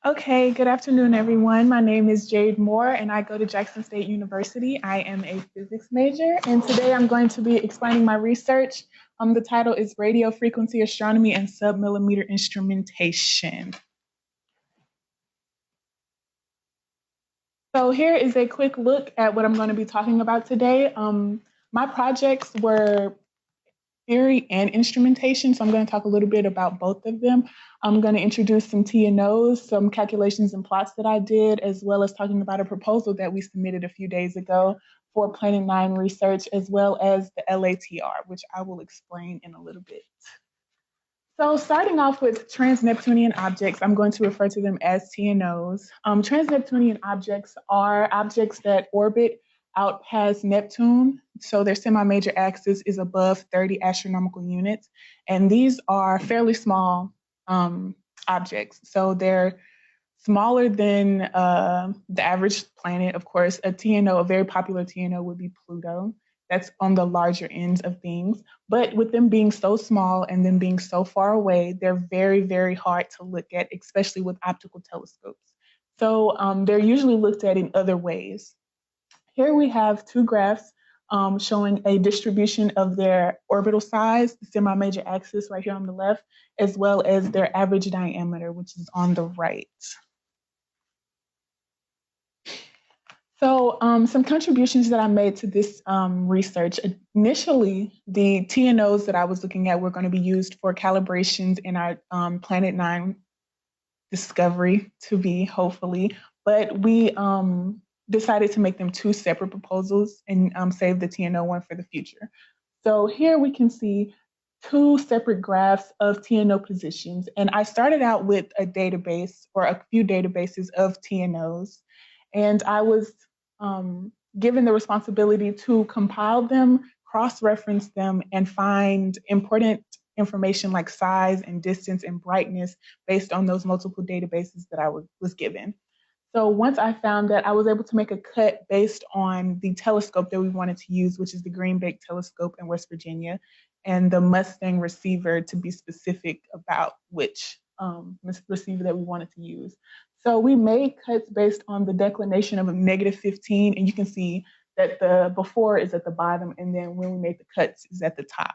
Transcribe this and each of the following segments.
Okay, good afternoon, everyone. My name is Jade Moore, and I go to Jackson State University. I am a physics major, and today I'm going to be explaining my research. The title is Radio Frequency Astronomy and Submillimeter Instrumentation. So here is a quick look at what I'm going to be talking about today. My projects were theory and instrumentation. So I'm going to talk a little bit about both of them. I'm going to introduce some TNOs, some calculations and plots that I did, as well as talking about a proposal that we submitted a few days ago for Planet 9 research, as well as the LATR, which I will explain in a little bit. So starting off with trans-Neptunian objects, I'm going to refer to them as TNOs. Trans-Neptunian objects are objects that orbit out past Neptune. So their semi-major axis is above 30 astronomical units. And these are fairly small objects. So they're smaller than the average planet. Of course, a TNO, a very popular TNO would be Pluto. That's on the larger ends of things. But with them being so small and them being so far away, they're very, very hard to look at, especially with optical telescopes. So they're usually looked at in other ways. Here we have two graphs showing a distribution of their orbital size, the semi-major axis right here on the left, as well as their average diameter, which is on the right. So some contributions that I made to this research. Initially, the TNOs that I was looking at were going to be used for calibrations in our Planet 9 discovery to be, hopefully, but we decided to make them two separate proposals and save the TNO one for the future. So here we can see two separate graphs of TNO positions. And I started out with a database or a few databases of TNOs. And I was given the responsibility to compile them, cross-reference them, and find important information like size and distance and brightness based on those multiple databases that I was given. So once I found that, I was able to make a cut based on the telescope that we wanted to use, which is the Green Bank Telescope in West Virginia, and the Mustang receiver, to be specific about which receiver that we wanted to use. So we made cuts based on the declination of a -15, and you can see that the before is at the bottom, and then when we made the cuts is at the top.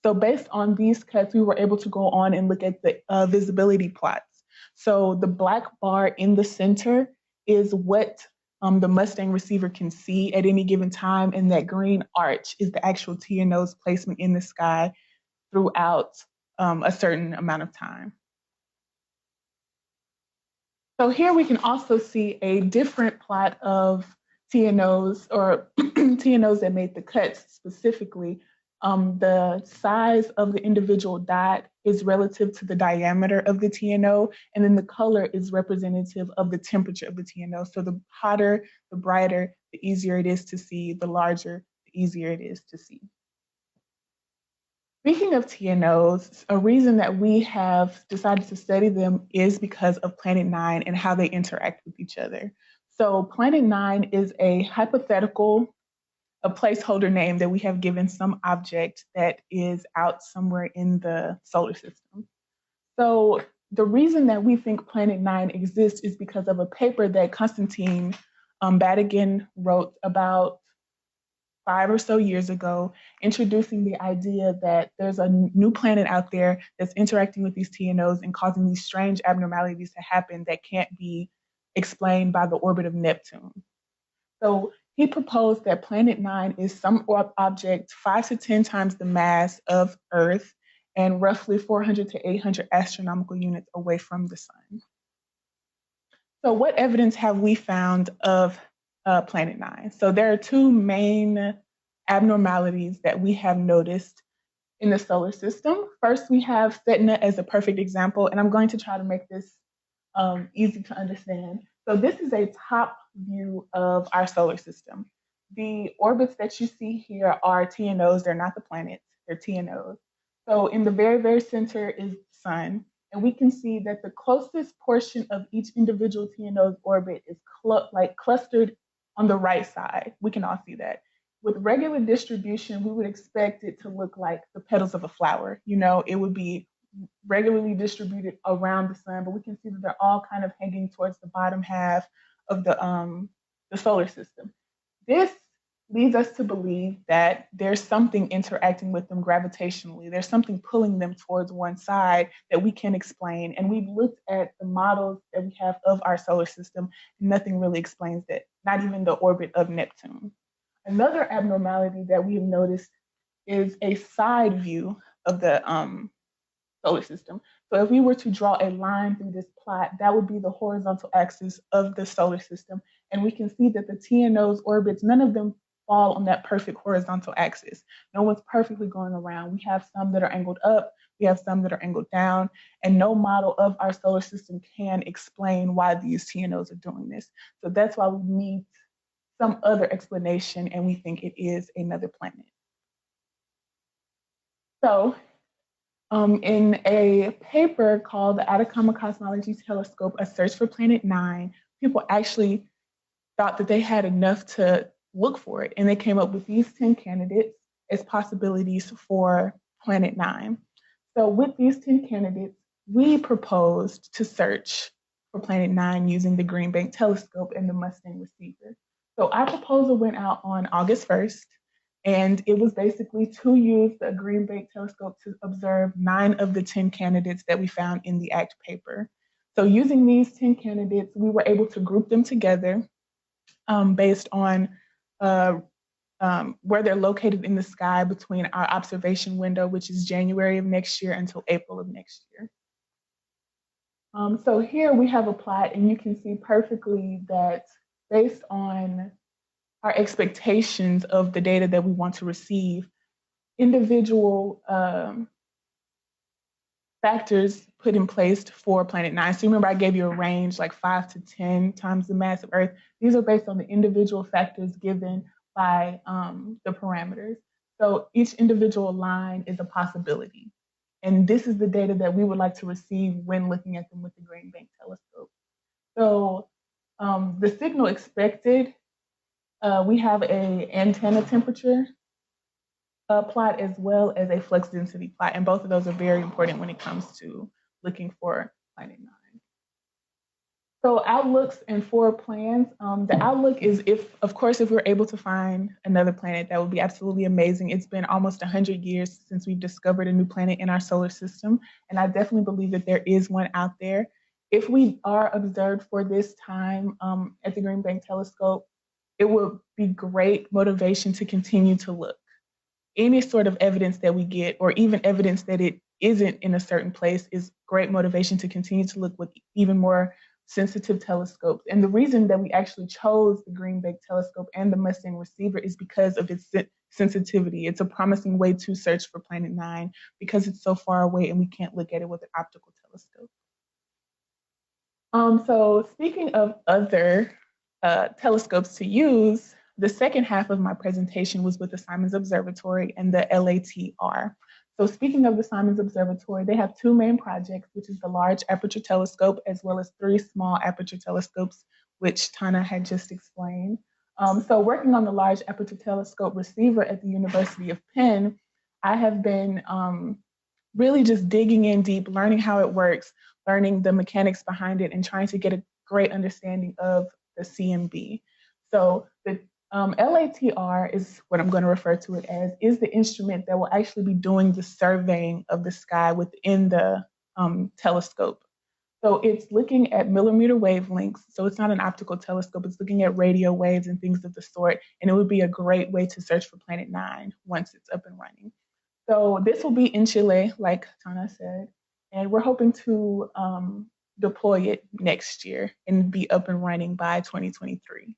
So based on these cuts, we were able to go on and look at the visibility plots. So the black bar in the center is what the Mustang receiver can see at any given time, and that green arch is the actual TNO's placement in the sky throughout a certain amount of time. So here we can also see a different plot of TNOs or TNOs that made the cuts specifically. The size of the individual dot is relative to the diameter of the TNO, and then the color is representative of the temperature of the TNO. So the hotter, the brighter, the easier it is to see, the larger, the easier it is to see. Speaking of TNOs, a reason that we have decided to study them is because of Planet 9 and how they interact with each other. So Planet 9 is a hypothetical, a placeholder name that we have given some object that is out somewhere in the solar system. So the reason that we think Planet 9 exists is because of a paper that Konstantin Batygin wrote about 5 or so years ago, introducing the idea that there's a new planet out there that's interacting with these TNOs and causing these strange abnormalities to happen that can't be explained by the orbit of Neptune. So he proposed that Planet 9 is some object 5 to 10 times the mass of Earth and roughly 400 to 800 astronomical units away from the sun. So what evidence have we found of Planet 9? So there are two main abnormalities that we have noticed in the solar system. First, we have Sedna as a perfect example, and I'm going to try to make this easy to understand. So this is a top view of our solar system. The orbits that you see here are TNOs. They're not the planets, they're TNOs. So in the very, very center is the sun. And we can see that the closest portion of each individual TNO's orbit is clustered on the right side. We can all see that. With regular distribution, we would expect it to look like the petals of a flower. You know, it would be regularly distributed around the sun, but we can see that they're all kind of hanging towards the bottom half of the solar system. This leads us to believe that there's something interacting with them gravitationally. There's something pulling them towards one side that we can explain. And we've looked at the models that we have of our solar system, and nothing really explains that, not even the orbit of Neptune. Another abnormality that we have noticed is a side view of the solar system. So if we were to draw a line through this plot, that would be the horizontal axis of the solar system. And we can see that the TNO's orbits, none of them fall on that perfect horizontal axis. No one's perfectly going around. We have some that are angled up, we have some that are angled down, and no model of our solar system can explain why these TNOs are doing this. So that's why we need some other explanation, and we think it is another planet. So in a paper called the Atacama Cosmology Telescope, A Search for Planet 9, people actually thought that they had enough to look for it, and they came up with these 10 candidates as possibilities for Planet 9. So with these 10 candidates, we proposed to search for Planet 9 using the Green Bank Telescope and the Mustang receiver. So our proposal went out on August 1st, and it was basically to use the Green Bank Telescope to observe 9 of the 10 candidates that we found in the ACT paper. So using these 10 candidates, we were able to group them together based on where they're located in the sky between our observation window, which is January of next year until April of next year. So here we have a plot, and you can see perfectly that based on our expectations of the data that we want to receive, individual factors put in place for Planet 9. So remember I gave you a range like 5 to 10 times the mass of Earth. These are based on the individual factors given by the parameters. So each individual line is a possibility. And this is the data that we would like to receive when looking at them with the Green Bank Telescope. So the signal expected, we have an antenna temperature plot as well as a flux density plot, and both of those are very important when it comes to looking for Planet 9. So outlooks and forward plans. The outlook is of course, if we're able to find another planet, that would be absolutely amazing. It's been almost 100 years since we've discovered a new planet in our solar system, and I definitely believe that there is one out there. If we are observed for this time at the Green Bank Telescope, it would be great motivation to continue to look. Any sort of evidence that we get, or even evidence that it isn't in a certain place, is great motivation to continue to look with even more sensitive telescopes. And the reason that we actually chose the Green Bank Telescope and the Mustang receiver is because of its sensitivity. It's a promising way to search for Planet 9 because it's so far away and we can't look at it with an optical telescope. So speaking of other telescopes to use, the second half of my presentation was with the Simons Observatory and the LATR. So speaking of the Simons Observatory, they have 2 main projects, which is the Large Aperture Telescope, as well as 3 small aperture telescopes, which Tana had just explained. So working on the Large Aperture Telescope receiver at the University of Penn, I have been really just digging in deep, learning how it works, learning the mechanics behind it, and trying to get a great understanding of the CMB. So the LATR is what I'm going to refer to it as, is the instrument that will actually be doing the surveying of the sky within the telescope. So it's looking at millimeter wavelengths. So it's not an optical telescope. It's looking at radio waves and things of the sort. And it would be a great way to search for Planet 9 once it's up and running. So this will be in Chile, like Tana said, and we're hoping to deploy it next year and be up and running by 2023.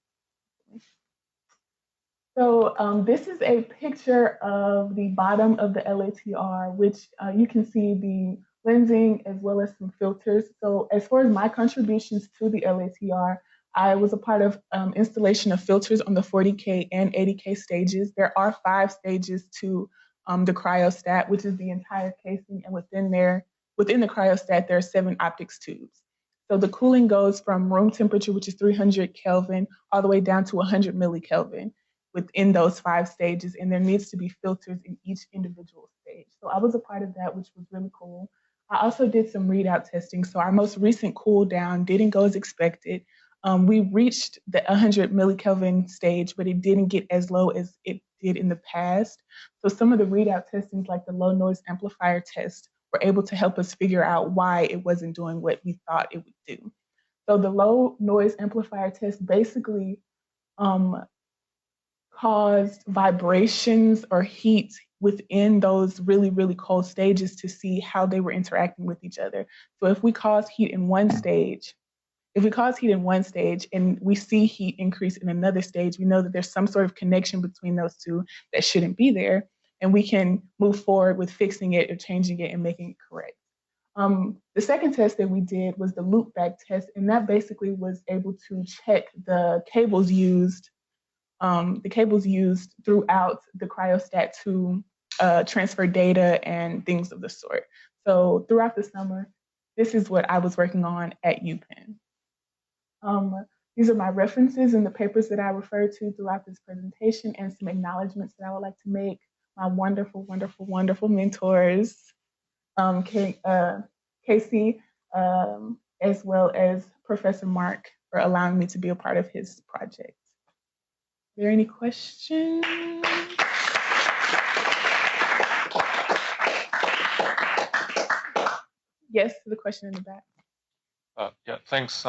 So this is a picture of the bottom of the LATR, which you can see the lensing as well as some filters. So as far as my contributions to the LATR, I was a part of installation of filters on the 40K and 80K stages. There are 5 stages to the cryostat, which is the entire casing, and within the cryostat, there are 7 optics tubes. So the cooling goes from room temperature, which is 300 Kelvin, all the way down to 100 millikelvin within those 5 stages, and there needs to be filters in each individual stage. So I was a part of that, which was really cool. I also did some readout testing. So our most recent cool down didn't go as expected. We reached the 100 millikelvin stage, but it didn't get as low as it did in the past. So some of the readout testings, like the low noise amplifier test, were able to help us figure out why it wasn't doing what we thought it would do. So the low noise amplifier test basically um, caused vibrations or heat within those really, really cold stages to see how they were interacting with each other. So if we cause heat in one stage and we see heat increase in another stage, we know that there's some sort of connection between those two that shouldn't be there. And we can move forward with fixing it or changing it and making it correct. The second test that we did was the loopback test, and that basically was able to check the cables used throughout the cryostat to transfer data and things of the sort. So throughout the summer, this is what I was working on at UPenn. These are my references and the papers that I referred to throughout this presentation and some acknowledgments that I would like to make. My wonderful, wonderful, wonderful mentors, Casey, as well as Professor Mark for allowing me to be a part of his project. Are there any questions? Yes, to the question in the back. Yeah, thanks.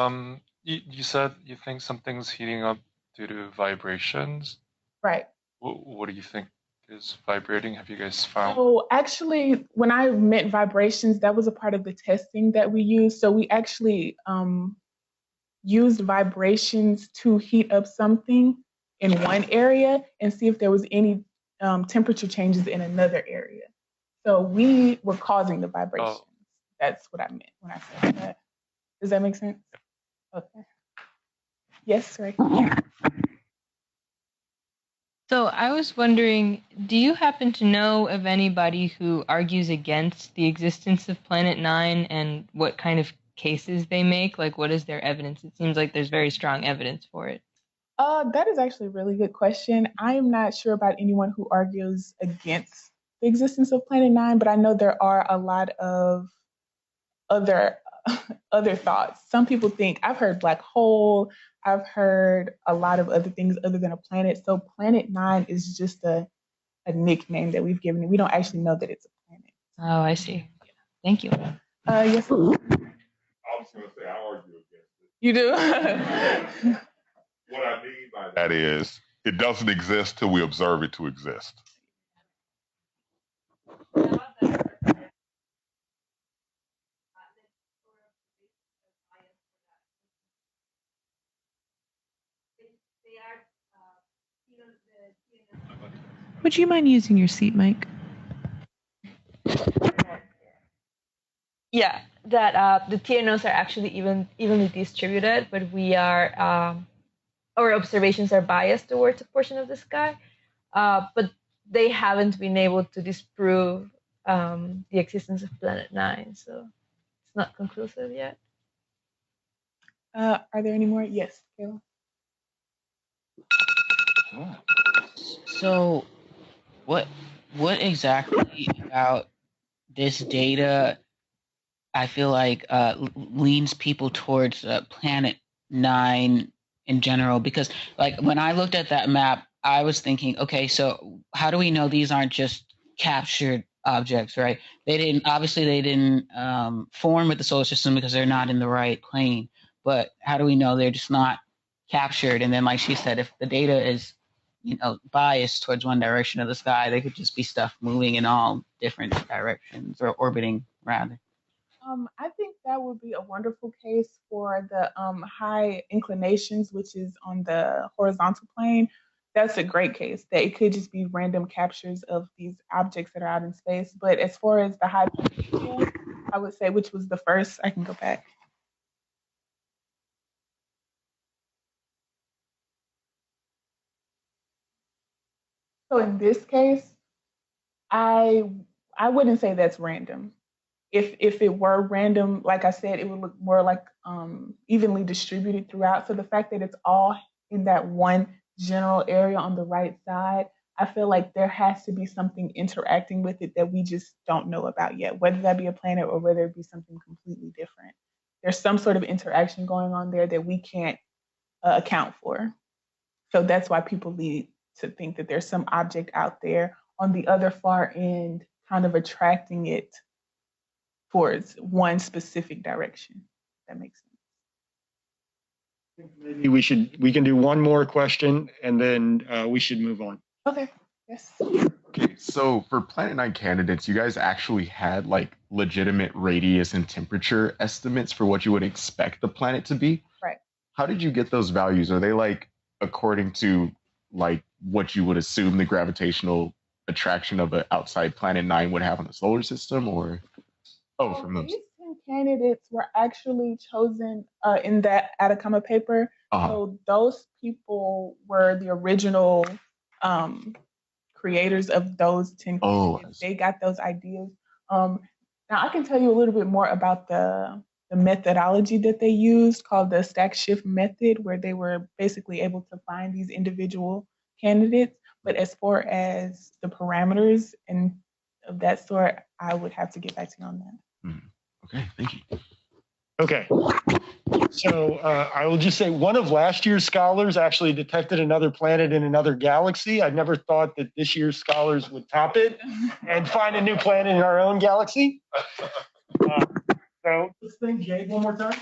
You said you think something's heating up due to vibrations. Right. What do you think is vibrating? Have you guys found? So actually, when I meant vibrations, that was a part of the testing that we used. So we actually used vibrations to heat up something in one area and see if there was any temperature changes in another area. So we were causing the vibrations. Oh. That's what I meant when I said that. Does that make sense? Okay. Yes, right. So I was wondering, do you happen to know of anybody who argues against the existence of Planet Nine and what kind of cases they make? Like, what is their evidence? It seems like there's very strong evidence for it. That is actually a really good question. I'm not sure about anyone who argues against the existence of Planet Nine, but I know there are a lot of other thoughts. Some people think, I've heard black hole, I've heard a lot of other things other than a planet. So Planet Nine is just a nickname that we've given it. We don't actually know that it's a planet. Oh, I see. Thank you. Yes. I was going to say, I argue against it. You do? What I mean by that is, it doesn't exist till we observe it to exist. Would you mind using your seat mic? Yeah, that the TNOs are actually evenly distributed, but our observations are biased towards a portion of the sky, but they haven't been able to disprove the existence of Planet Nine, so it's not conclusive yet. Are there any more? Yes, Kayla. So, what exactly about this data? I feel like leans people towards Planet Nine in general, because like when I looked at that map, I was thinking, okay, so how do we know these aren't just captured objects, right? They didn't form with the solar system because they're not in the right plane. But how do we know they're just not captured? And then, like she said, if the data is biased towards one direction of the sky, they could just be stuff moving in all different directions, or orbiting rather. I think that would be a wonderful case for the high inclinations, which is on the horizontal plane. That's a great case that it could just be random captures of these objects that are out in space. But as far as the high, I would say, which was the first, I can go back. So in this case, I wouldn't say that's random. If it were random, like I said, it would look more like evenly distributed throughout. So the fact that it's all in that one general area on the right side, I feel like there has to be something interacting with it that we just don't know about yet, whether that be a planet or whether it be something completely different. There's some sort of interaction going on there that we can't account for. So that's why people lead to think that there's some object out there on the other far end, kind of attracting it towards one specific direction. That makes sense. Maybe we can do one more question and then we should move on. Okay. Yes. Okay, so for Planet 9 candidates, you guys actually had like legitimate radius and temperature estimates for what you would expect the planet to be. Right. How did you get those values? Are they like according to like what you would assume the gravitational attraction of an outside Planet 9 would have on the solar system, or from those? These 10 candidates were actually chosen in that Atacama paper. So those people were the original creators of those 10 candidates. They got those ideas. Now I can tell you a little bit more about the methodology that they used, called the stack shift method, where they were basically able to find these individual candidates. But as far as the parameters and of that sort, I would have to get back to you on that. Okay, thank you. Okay. So I will just say one of last year's scholars actually detected another planet in another galaxy. I never thought that this year's scholars would top it and find a new planet in our own galaxy. So let's thank Jade one more time.